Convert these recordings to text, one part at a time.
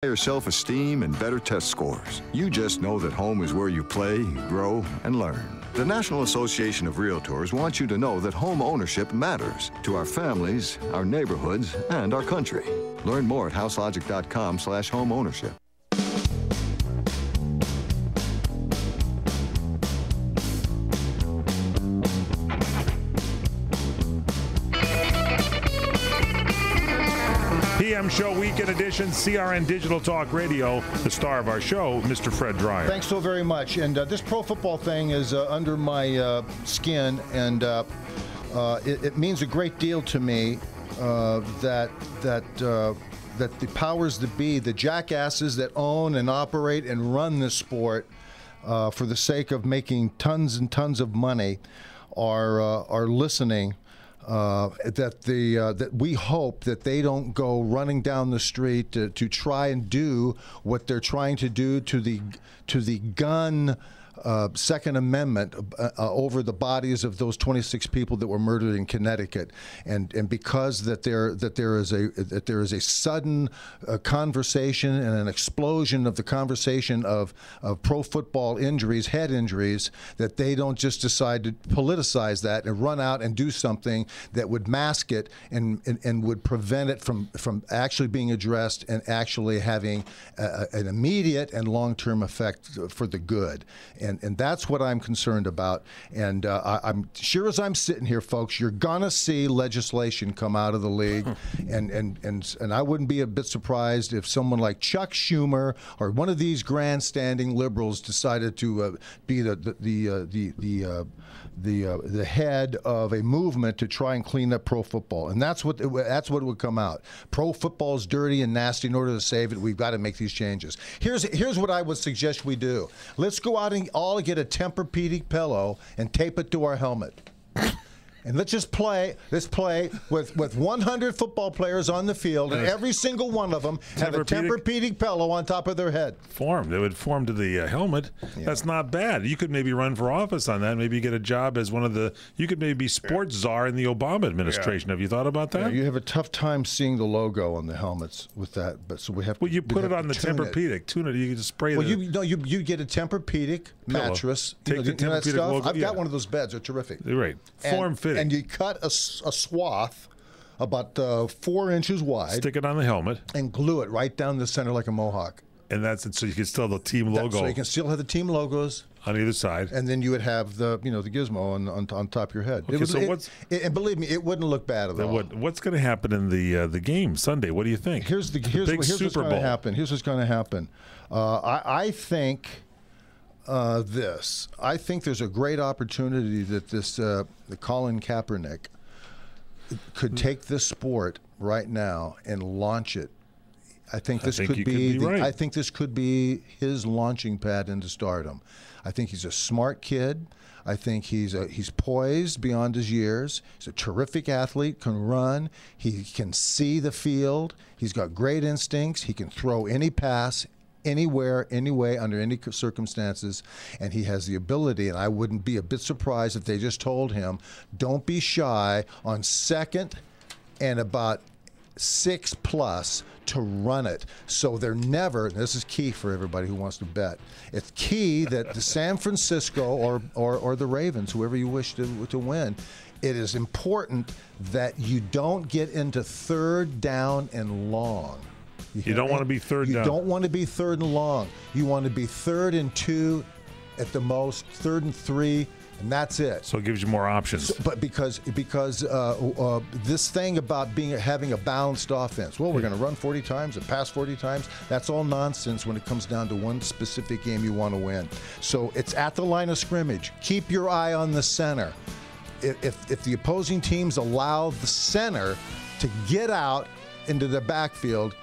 Higher self-esteem and better test scores. You just know that home is where you play, grow, and learn. The National Association of Realtors wants you to know that home ownership matters to our families, our neighborhoods, and our country. Learn more at houselogic.com/home ownership. PM Show Weekend Edition, CRN Digital Talk Radio, the star of our show, Mr. Fred Dreyer. Thanks so very much. And this pro football thing is under my skin, and it means a great deal to me that the powers that be, the jackasses that own and operate and run this sport for the sake of making tons and tons of money, are listening. That we hope that they don't go running down the street to try and do what they're trying to do to the gun Second Amendment over the bodies of those 26 people that were murdered in Connecticut, and because that there is a sudden conversation and an explosion of the conversation of pro football injuries, head injuries, that they don't just decide to politicize that and run out and do something that would mask it and would prevent it from actually being addressed and actually having an immediate and long-term effect for the good. And that's what I'm concerned about. And I'm sure as I'm sitting here, folks, you're gonna see legislation come out of the league, and I wouldn't be a bit surprised if someone like Chuck Schumer or one of these grandstanding liberals decided to be the head of a movement to try and clean up pro football. And that's what would come out. Pro football is dirty and nasty. In order to save it, we've got to make these changes. Here's what I would suggest we do. Let's go out and all get a Tempur-Pedic pillow and tape it to our helmet. And let's play with 100 football players on the field, and every single one of them have a Tempur-Pedic pillow on top of their head. They would form to the helmet. Yeah. That's not bad. You could maybe run for office on that. Maybe get a job as you could maybe be sports czar in the Obama administration. Yeah. Have you thought about that? Yeah, you have a tough time seeing the logo on the helmets with that, but so we have to. Well, you put it on the Tempur-Pedic. Tune it. You can just spray it. Well, you get a Tempur-Pedic mattress. Take the Tempur-Pedic logo. I've got one of those beds. They're terrific. They're right. Form-fitting. And you cut a swath about 4 inches wide. Stick it on the helmet. And glue it right down the center like a mohawk. And that's it, so you can still have the team logo. So you can still have the team logos. On either side. And then you would have the gizmo on top of your head. Okay, and believe me, it wouldn't look bad at all. What's going to happen in the game Sunday? What do you think? Here's what's going to happen. Here's what's going to happen. I think this. I think there's a great opportunity that the Colin Kaepernick could take this sport right now and launch it. I think this could be his launching pad into stardom. I think he's a smart kid. I think he's poised beyond his years. He's a terrific athlete, can run. He can see the field. He's got great instincts. He can throw any pass, anywhere, anyway, under any circumstances, and he has the ability, and I wouldn't be a bit surprised if they just told him, don't be shy on second and about 6+ to run it. So they're never, this is key for everybody who wants to bet, it's key that the San Francisco or the Ravens, whoever you wish to win, it is important that you don't get into third down and long. You don't want to be third down. You don't want to be third and long. You want to be 3rd and 2 at the most, 3rd and 3, and that's it. So it gives you more options. But because this thing about having a balanced offense, well, we're going to run 40 times and pass 40 times, that's all nonsense when it comes down to one specific game you want to win. So it's at the line of scrimmage. Keep your eye on the center. If the opposing teams allow the center to get out into the backfield,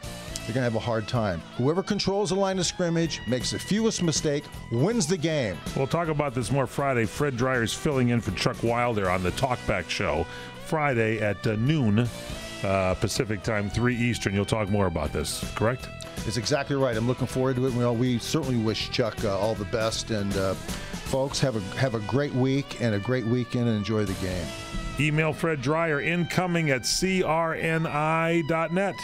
they're going to have a hard time. Whoever controls the line of scrimmage, makes the fewest mistake, wins the game. We'll talk about this more Friday. Fred Dreyer's filling in for Chuck Wilder on the Talkback Show Friday at noon Pacific time, 3 Eastern. You'll talk more about this, correct? It's exactly right. I'm looking forward to it. We certainly wish Chuck all the best. And folks, have a great week and a great weekend and enjoy the game. Email Fred Dreyer, incoming at crni.net.